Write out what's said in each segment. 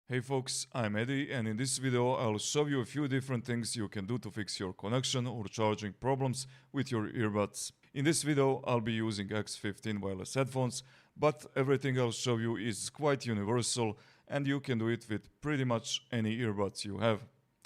Hey folks, I'm Eddie, and in this video I'll show you a few different things you can do to fix your connection or charging problems with your earbuds. In this video I'll be using X15 wireless headphones, but everything I'll show you is quite universal and you can do it with pretty much any earbuds you have.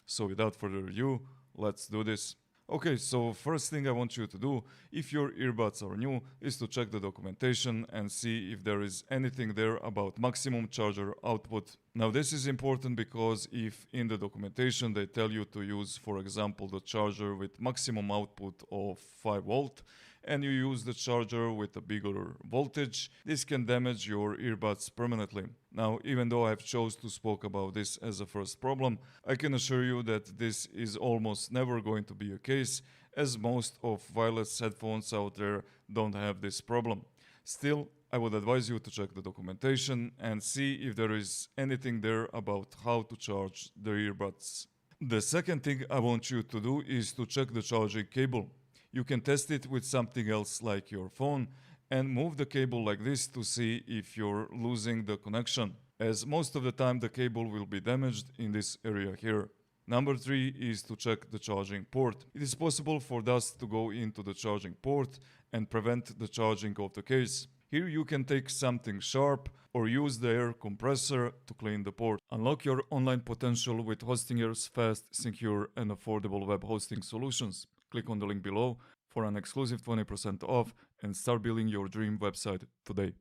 So without further ado, let's do this. Okay, so first thing I want you to do, if your earbuds are new, is to check the documentation and see if there is anything there about maximum charger output. Now this is important because if in the documentation they tell you to use, for example, the charger with maximum output of 5 volt, and you use the charger with a bigger voltage, this can damage your earbuds permanently. Now, even though I've chose to spoke about this as a first problem, I can assure you that this is almost never going to be a case, as most of wireless headphones out there don't have this problem. Still, I would advise you to check the documentation and see if there is anything there about how to charge the earbuds. The second thing I want you to do is to check the charging cable. You can test it with something else like your phone and move the cable like this to see if you're losing the connection, as most of the time the cable will be damaged in this area here. Number 3 is to check the charging port. It is possible for dust to go into the charging port and prevent the charging of the case. Here you can take something sharp or use the air compressor to clean the port. Unlock your online potential with Hostinger's fast, secure and affordable web hosting solutions. Click on the link below for an exclusive 20% off and start building your dream website today.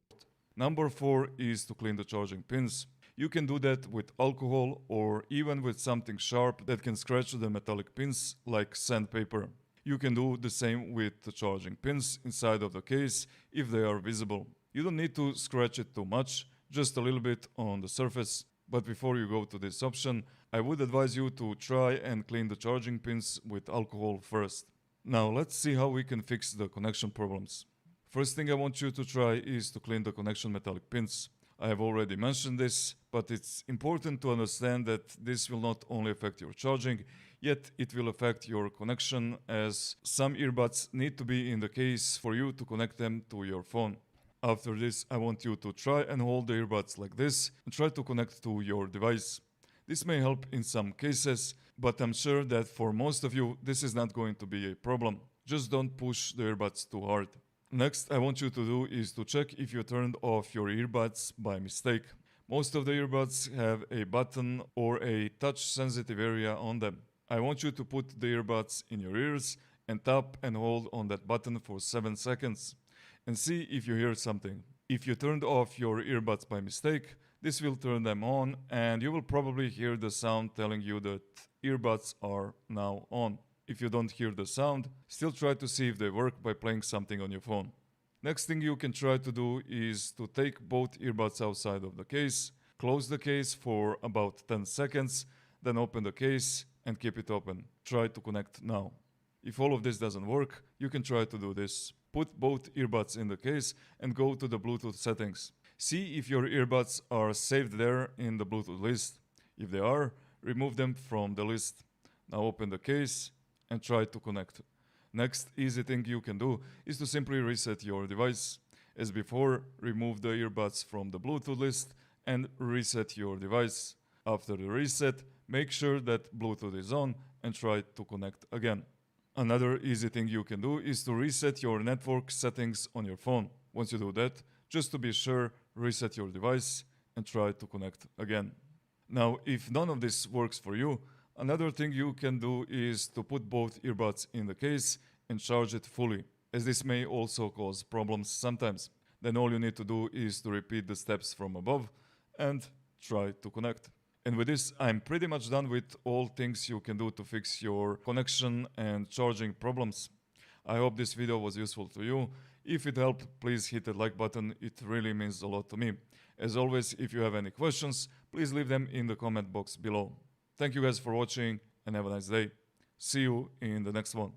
Number 4 is to clean the charging pins. You can do that with alcohol or even with something sharp that can scratch the metallic pins like sandpaper. You can do the same with the charging pins inside of the case if they are visible. You don't need to scratch it too much, just a little bit on the surface. But before you go to this option, I would advise you to try and clean the charging pins with alcohol first. Now let's see how we can fix the connection problems. First thing I want you to try is to clean the connection metallic pins. I have already mentioned this, but it's important to understand that this will not only affect your charging, yet it will affect your connection, as some earbuds need to be in the case for you to connect them to your phone. After this, I want you to try and hold the earbuds like this and try to connect to your device. This may help in some cases, but I'm sure that for most of you this is not going to be a problem. Just don't push the earbuds too hard. Next, I want you to do is to check if you turned off your earbuds by mistake. Most of the earbuds have a button or a touch sensitive area on them. I want you to put the earbuds in your ears and tap and hold on that button for 7 seconds. And see if you hear something. If you turned off your earbuds by mistake, this will turn them on and you will probably hear the sound telling you that earbuds are now on. If you don't hear the sound, still try to see if they work by playing something on your phone. Next thing you can try to do is to take both earbuds outside of the case, close the case for about 10 seconds, then open the case and keep it open. Try to connect now. If all of this doesn't work, you can try to do this. Put both earbuds in the case and go to the Bluetooth settings. See if your earbuds are saved there in the Bluetooth list. If they are, remove them from the list. Now open the case and try to connect. Next easy thing you can do is to simply reset your device. As before, remove the earbuds from the Bluetooth list and reset your device. After the reset, make sure that Bluetooth is on and try to connect again. Another easy thing you can do is to reset your network settings on your phone. Once you do that, just to be sure, reset your device and try to connect again. Now, if none of this works for you, another thing you can do is to put both earbuds in the case and charge it fully, as this may also cause problems sometimes. Then all you need to do is to repeat the steps from above and try to connect. And with this, I'm pretty much done with all things you can do to fix your connection and charging problems. I hope this video was useful to you. If it helped, please hit the like button, it really means a lot to me. As always, if you have any questions, please leave them in the comment box below. Thank you guys for watching and have a nice day. See you in the next one.